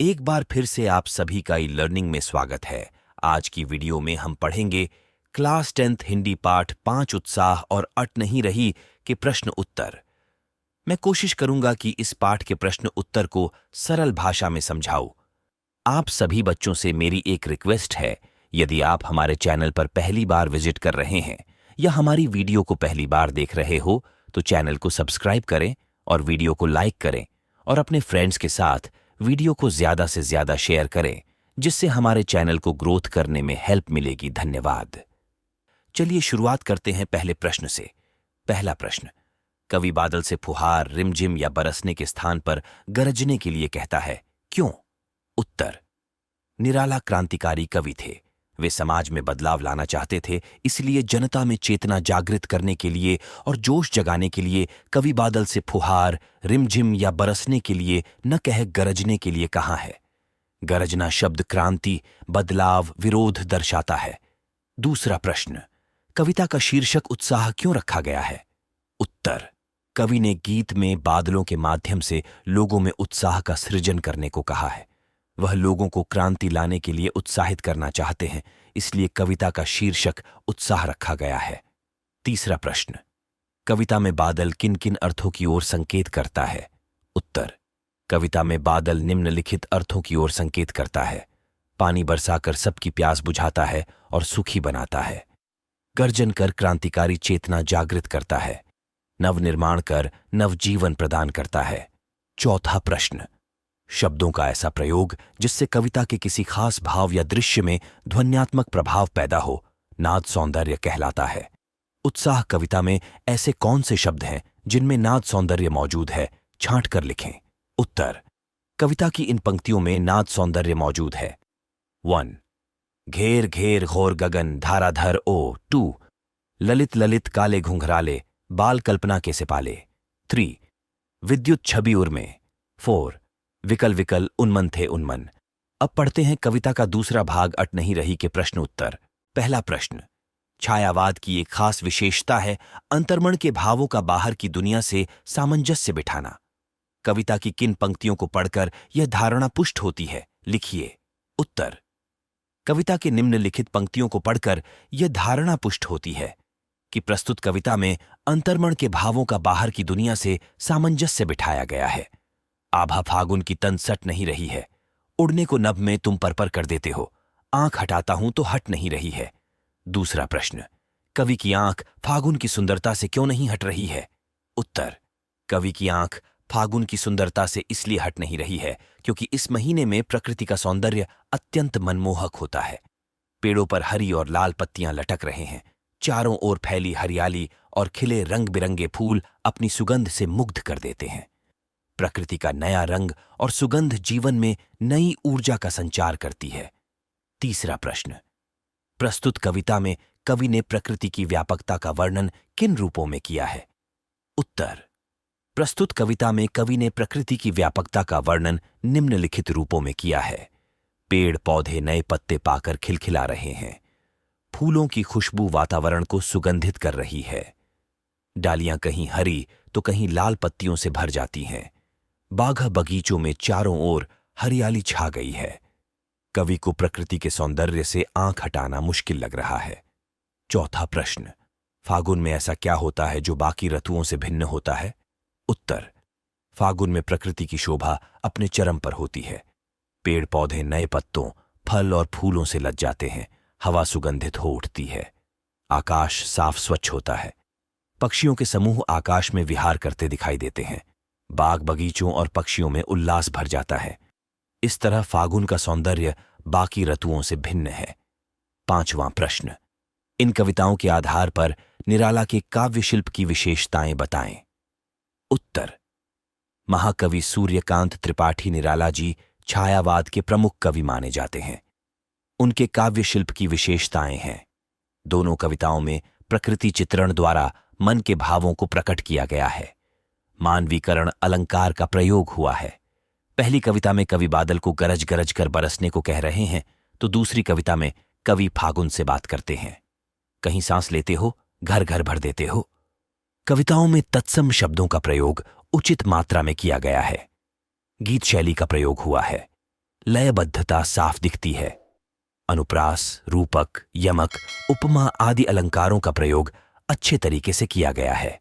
एक बार फिर से आप सभी का ई लर्निंग में स्वागत है। आज की वीडियो में हम पढ़ेंगे क्लास 10th हिंदी पाठ 5 उत्साह और अट नहीं रही के प्रश्न उत्तर। मैं कोशिश करूंगा कि इस पाठ के प्रश्न उत्तर को सरल भाषा में समझाऊं। आप सभी बच्चों से मेरी एक रिक्वेस्ट है, यदि आप हमारे चैनल पर पहली बार विजिट कर रहे हैं या हमारी वीडियो को पहली बार देख रहे हो तो चैनल को सब्सक्राइब करें और वीडियो को लाइक करें और अपने फ्रेंड्स के साथ वीडियो को ज्यादा से ज्यादा शेयर करें, जिससे हमारे चैनल को ग्रोथ करने में हेल्प मिलेगी। धन्यवाद। चलिए शुरुआत करते हैं पहले प्रश्न से। पहला प्रश्न, कवि बादल से फुहार, रिमझिम या बरसने के स्थान पर गरजने के लिए कहता है, क्यों? उत्तर, निराला क्रांतिकारी कवि थे। वे समाज में बदलाव लाना चाहते थे, इसलिए जनता में चेतना जागृत करने के लिए और जोश जगाने के लिए कवि बादल से फुहार, रिमझिम या बरसने के लिए न कह गरजने के लिए कहा है। गरजना शब्द क्रांति, बदलाव, विरोध दर्शाता है। दूसरा प्रश्न, कविता का शीर्षक उत्साह क्यों रखा गया है? उत्तर, कवि ने गीत में बादलों के माध्यम से लोगों में उत्साह का सृजन करने को कहा है। वह लोगों को क्रांति लाने के लिए उत्साहित करना चाहते हैं, इसलिए कविता का शीर्षक उत्साह रखा गया है। तीसरा प्रश्न, कविता में बादल किन किन अर्थों की ओर संकेत करता है? उत्तर, कविता में बादल निम्नलिखित अर्थों की ओर संकेत करता है। पानी बरसाकर सबकी प्यास बुझाता है और सुखी बनाता है। गर्जन कर क्रांतिकारी चेतना जागृत करता है। नवनिर्माण कर नवजीवन प्रदान करता है। चौथा प्रश्न, शब्दों का ऐसा प्रयोग जिससे कविता के किसी खास भाव या दृश्य में ध्वन्यात्मक प्रभाव पैदा हो, नाद सौंदर्य कहलाता है। उत्साह कविता में ऐसे कौन से शब्द हैं जिनमें नाद सौंदर्य मौजूद है? छांट कर लिखें। उत्तर, कविता की इन पंक्तियों में नाद सौंदर्य मौजूद है। 1. घेर घेर घोर गगन धाराधर ओ। 2. ललित ललित काले घुंघराले बाल कल्पना के सिपाले। 3. विद्युत छवि उर्मे। 4. विकल विकल उन्मन थे उन्मन। अब पढ़ते हैं कविता का दूसरा भाग अट नहीं रही के प्रश्न उत्तर। पहला प्रश्न, छायावाद की एक खास विशेषता है अंतर्मन के भावों का बाहर की दुनिया से सामंजस्य बिठाना। कविता की किन पंक्तियों को पढ़कर यह धारणा पुष्ट होती है? लिखिए। उत्तर, कविता के निम्नलिखित पंक्तियों को पढ़कर यह धारणा पुष्ट होती है कि प्रस्तुत कविता में अंतर्मन के भावों का बाहर की दुनिया से सामंजस्य बिठाया गया है। आभा फागुन की तन सट नहीं रही है, उड़ने को नभ में तुम पर कर देते हो, आंख हटाता हूं तो हट नहीं रही है। दूसरा प्रश्न, कवि की आंख फागुन की सुंदरता से क्यों नहीं हट रही है? उत्तर, कवि की आंख फागुन की सुंदरता से इसलिए हट नहीं रही है क्योंकि इस महीने में प्रकृति का सौंदर्य अत्यंत मनमोहक होता है। पेड़ों पर हरी और लाल पत्तियां लटक रहे हैं। चारों ओर फैली हरियाली और खिले रंग बिरंगे फूल अपनी सुगंध से मुग्ध कर देते हैं। प्रकृति का नया रंग और सुगंध जीवन में नई ऊर्जा का संचार करती है। तीसरा प्रश्न, प्रस्तुत कविता में कवि ने प्रकृति की व्यापकता का वर्णन किन रूपों में किया है? उत्तर, प्रस्तुत कविता में कवि ने प्रकृति की व्यापकता का वर्णन निम्नलिखित रूपों में किया है। पेड़ पौधे नए पत्ते पाकर खिलखिला रहे हैं। फूलों की खुशबू वातावरण को सुगंधित कर रही है। डालियां कहीं हरी तो कहीं लाल पत्तियों से भर जाती हैं। बाघा बगीचों में चारों ओर हरियाली छा गई है। कवि को प्रकृति के सौंदर्य से आंख हटाना मुश्किल लग रहा है। चौथा प्रश्न, फागुन में ऐसा क्या होता है जो बाकी ऋतुओं से भिन्न होता है? उत्तर, फागुन में प्रकृति की शोभा अपने चरम पर होती है। पेड़ पौधे नए पत्तों, फल और फूलों से लद जाते हैं। हवा सुगंधित हो उठती है। आकाश साफ स्वच्छ होता है। पक्षियों के समूह आकाश में विहार करते दिखाई देते हैं। बाग बगीचों और पक्षियों में उल्लास भर जाता है। इस तरह फागुन का सौंदर्य बाकी ऋतुओं से भिन्न है। पांचवां प्रश्न, इन कविताओं के आधार पर निराला के काव्य शिल्प की विशेषताएं बताएं। उत्तर, महाकवि सूर्यकांत त्रिपाठी निराला जी छायावाद के प्रमुख कवि माने जाते हैं। उनके काव्य शिल्प की विशेषताएं हैं, दोनों कविताओं में प्रकृति चित्रण द्वारा मन के भावों को प्रकट किया गया है। मानवीकरण अलंकार का प्रयोग हुआ है। पहली कविता में कवि बादल को गरज गरज कर बरसने को कह रहे हैं, तो दूसरी कविता में कवि फागुन से बात करते हैं। कहीं सांस लेते हो, घर घर भर देते हो। कविताओं में तत्सम शब्दों का प्रयोग उचित मात्रा में किया गया है। गीत शैली का प्रयोग हुआ है। लयबद्धता साफ दिखती है। अनुप्रास, रूपक, यमक, उपमा आदि अलंकारों का प्रयोग अच्छे तरीके से किया गया है।